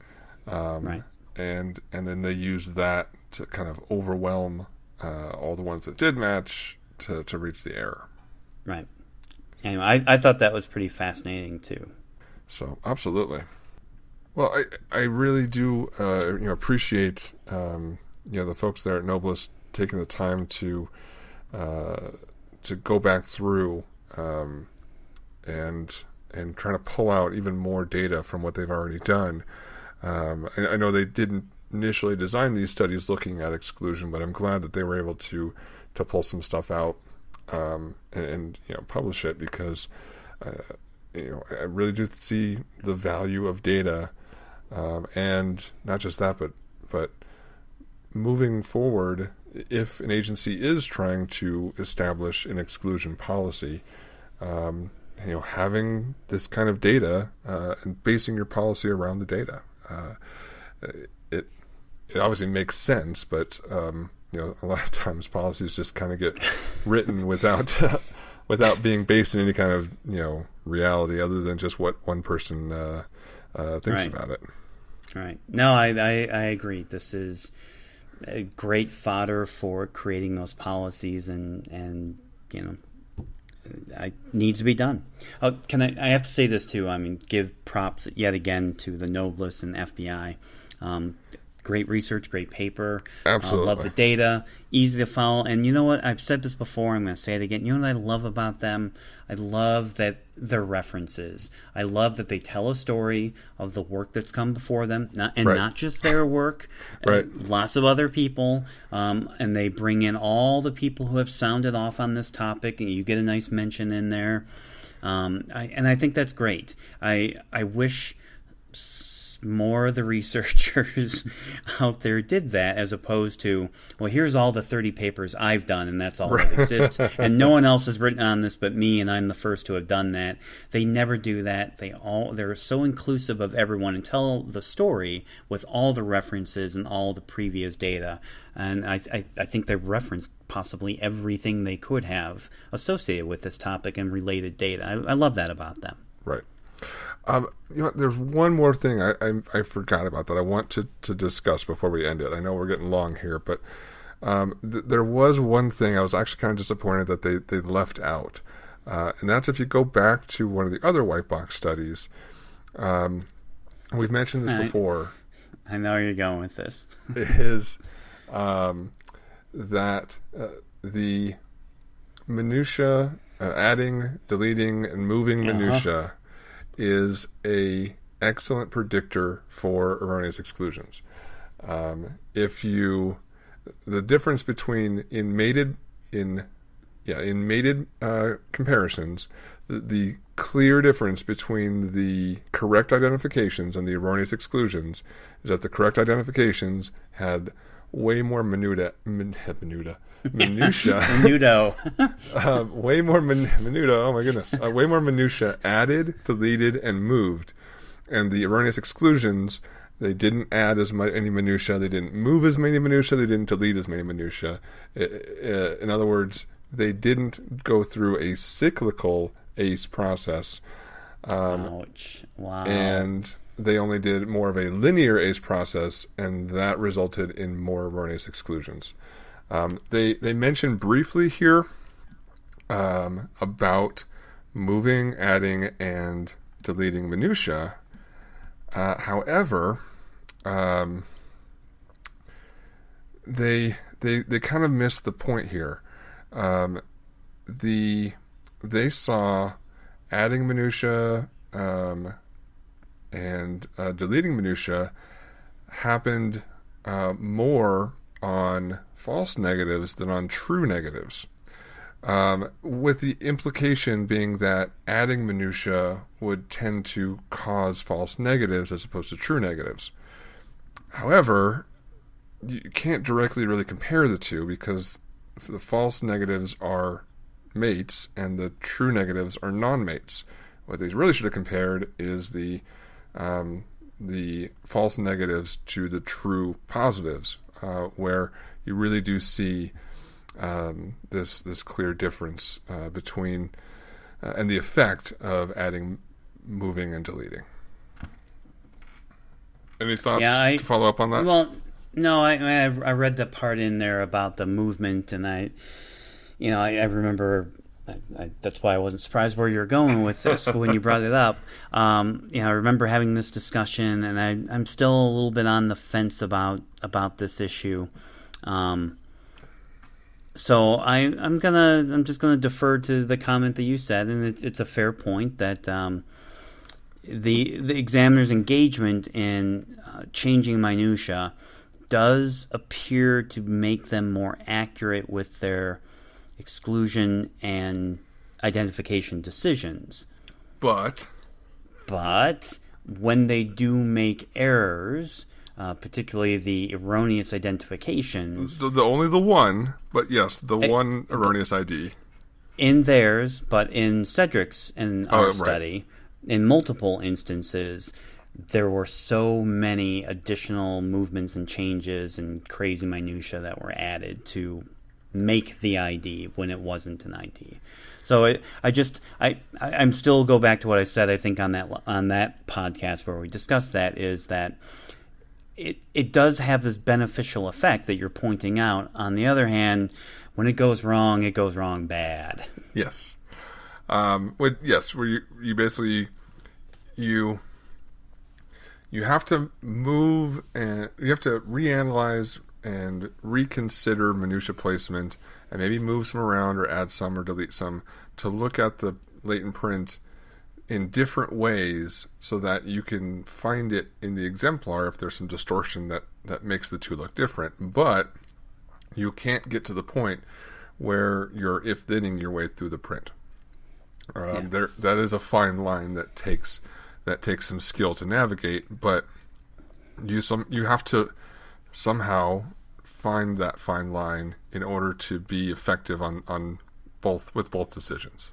right? And then they use that to kind of overwhelm all the ones that did match to reach the error. Right. Anyway, I thought that was pretty fascinating too. So absolutely. Well, I really do appreciate the folks there at Noblest taking the time to go back through and trying to pull out even more data from what they've already done. I know they didn't initially design these studies looking at exclusion, but I'm glad that they were able to pull some stuff out and publish it, because I really do see the value of data. And not just that, but moving forward, if an agency is trying to establish an exclusion policy, having this kind of data and basing your policy around the data, it obviously makes sense, but a lot of times policies just kind of get written without being based in any kind of reality other than just what one person thinks about it. Right. No, I agree. This is a great fodder for creating those policies, and it needs to be done. I have to say this too. I mean, give props yet again to the Noblest and FBI. Great research, great paper. Absolutely. Love the data, easy to follow. And you know what? I've said this before. I'm going to say it again. You know what I love about them? I love that they're references. I love that they tell a story of the work that's come before them, not just their work, right. Lots of other people. And they bring in all the people who have sounded off on this topic, and you get a nice mention in there. I think that's great. I wish more of the researchers out there did that, as opposed to, well, here's all the 30 papers I've done and that's all that exists, and no one else has written on this but me, and I'm the first to have done that. They never do that. They're so inclusive of everyone and tell the story with all the references and all the previous data, and I think they reference possibly everything they could have associated with this topic and related data. I love that about them. Right. There's one more thing I forgot about that I want to discuss before we end it. I know we're getting long here, but there was one thing I was actually kind of disappointed that they left out, and that's if you go back to one of the other white box studies. We've mentioned this before. I know where you're going with this. Is that the minutia, adding, deleting, and moving minutia is a excellent predictor for erroneous exclusions. The difference between in mated comparisons, the clear difference between the correct identifications and the erroneous exclusions is that the correct identifications had way more minutia. Menudo. Way more minutia. Oh my goodness. Way more minutia added, deleted, and moved. And the erroneous exclusions, they didn't add any minutia. They didn't move as many minutia. They didn't delete as many minutia. In other words, they didn't go through a cyclical ACE process. Ouch. Wow. And they only did more of a linear ACE process, and that resulted in more erroneous exclusions. They mentioned briefly here about moving, adding, and deleting minutia. However, they kind of missed the point here. They saw adding minutia and deleting minutia happened more on false negatives than on true negatives. With the implication being that adding minutia would tend to cause false negatives as opposed to true negatives. However, you can't directly really compare the two because the false negatives are mates and the true negatives are non-mates. What they really should have compared is the false negatives to the true positives, where you really do see this clear difference between and the effect of adding, moving, and deleting. Any thoughts to follow up on that? Well, no, I read the part in there about the movement, and I remember. That's why I wasn't surprised where you were going with this when you brought it up. I remember having this discussion, and I'm still a little bit on the fence about this issue. So I'm just gonna defer to the comment that you said, and it's a fair point that the examiner's engagement in changing minutia does appear to make them more accurate with their exclusion and identification decisions. But when they do make errors, particularly the erroneous identifications... Only the one, but yes, the one erroneous ID. In theirs, but in Cedric's and our study, in multiple instances, there were so many additional movements and changes and crazy minutia that were added to make the ID when it wasn't an ID. So I'm still go back to what I said. I think on that podcast where we discussed that is that it does have this beneficial effect that you're pointing out. On the other hand, when it goes wrong bad. Yes. Where you basically you have to move and you have to reanalyze and reconsider minutia placement and maybe move some around or add some or delete some to look at the latent print in different ways so that you can find it in the exemplar if there's some distortion that makes the two look different. But you can't get to the point where you're if-thinning your way through the print. That is a fine line that takes some skill to navigate, but you have to somehow find that fine line in order to be effective on both decisions.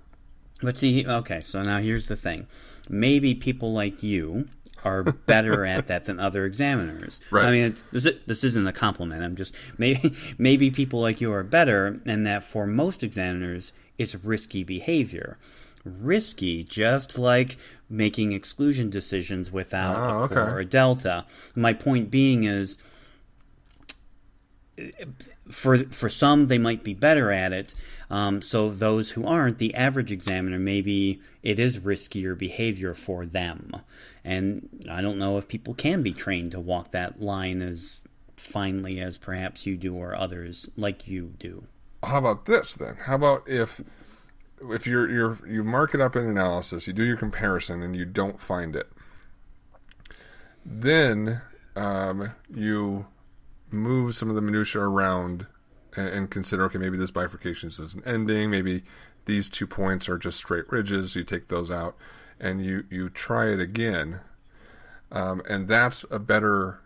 But see, okay, so now here's the thing. Maybe people like you are better at that than other examiners. Right. I mean, this isn't a compliment. I'm just maybe people like you are better, and that for most examiners, it's risky behavior. Risky, just like making exclusion decisions without a core or a delta. My point being is, for some, they might be better at it. So those who aren't, the average examiner, maybe it is riskier behavior for them. And I don't know if people can be trained to walk that line as finely as perhaps you do or others like you do. How about this then? How about if you mark it up in analysis, you do your comparison, and you don't find it, then you move some of the minutia around and consider, okay, maybe this bifurcation is an ending, maybe these 2 points are just straight ridges, so you take those out, and you try it again, and that's a better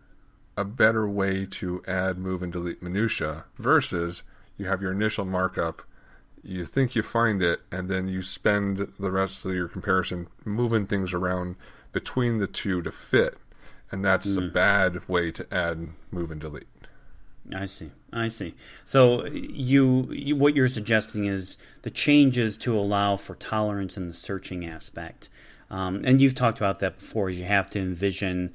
way to add, move, and delete minutia versus you have your initial markup, you think you find it, and then you spend the rest of your comparison moving things around between the two to fit, and that's a bad way to add, move, and delete. I see. So what you're suggesting is the changes to allow for tolerance in the searching aspect. And you've talked about that before. You have to envision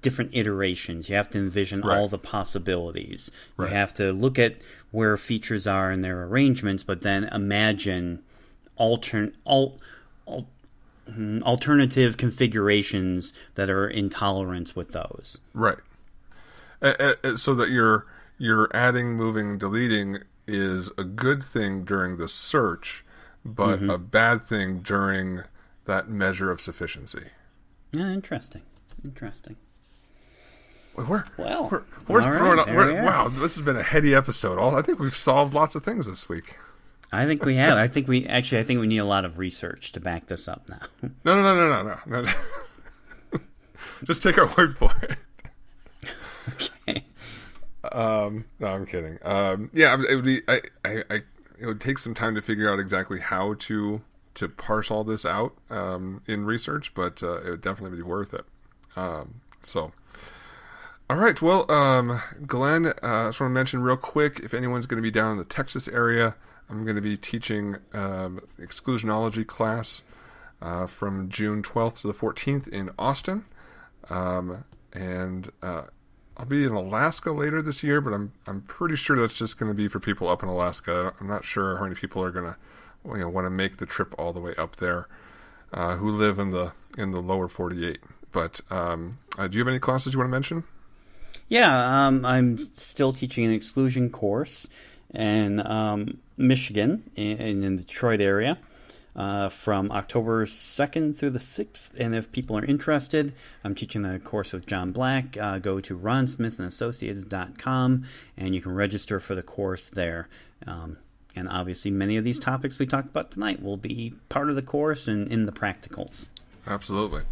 different iterations. You have to envision all the possibilities. You have to look at where features are in their arrangements, but then imagine alternative configurations that are in tolerance with those. Right. So that you're adding, moving, deleting is a good thing during the search, but a bad thing during that measure of sufficiency. Yeah, interesting. We're throwing up. Wow, this has been a heady episode. I think we've solved lots of things this week. I think we have. I think we need a lot of research to back this up now. No. Just take our word for it. Okay. No, I'm kidding. Yeah, it would be. It would take some time to figure out exactly how to parse all this out in research, but it would definitely be worth it. So, all right. Well, Glenn, I just want to mention real quick, if anyone's going to be down in the Texas area, I'm going to be teaching exclusionology class from June 12th to the 14th in Austin, and I'll be in Alaska later this year, but I'm pretty sure that's just going to be for people up in Alaska. I'm not sure how many people are going to want to make the trip all the way up there who live in the lower 48. But do you have any classes you want to mention? Yeah, I'm still teaching an exclusion course in Michigan, in the Detroit area, from October 2nd through the 6th. And if people are interested, I'm teaching a course with John Black. Go to ronsmithandassociates.com, and you can register for the course there. And obviously, many of these topics we talked about tonight will be part of the course and in the practicals. Absolutely.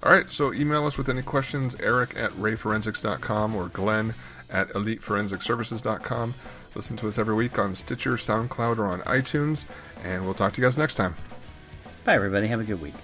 All right, so email us with any questions, eric@rayforensics.com or glenn@eliteforensicservices.com. Listen to us every week on Stitcher, SoundCloud, or on iTunes, and we'll talk to you guys next time. Bye, everybody. Have a good week.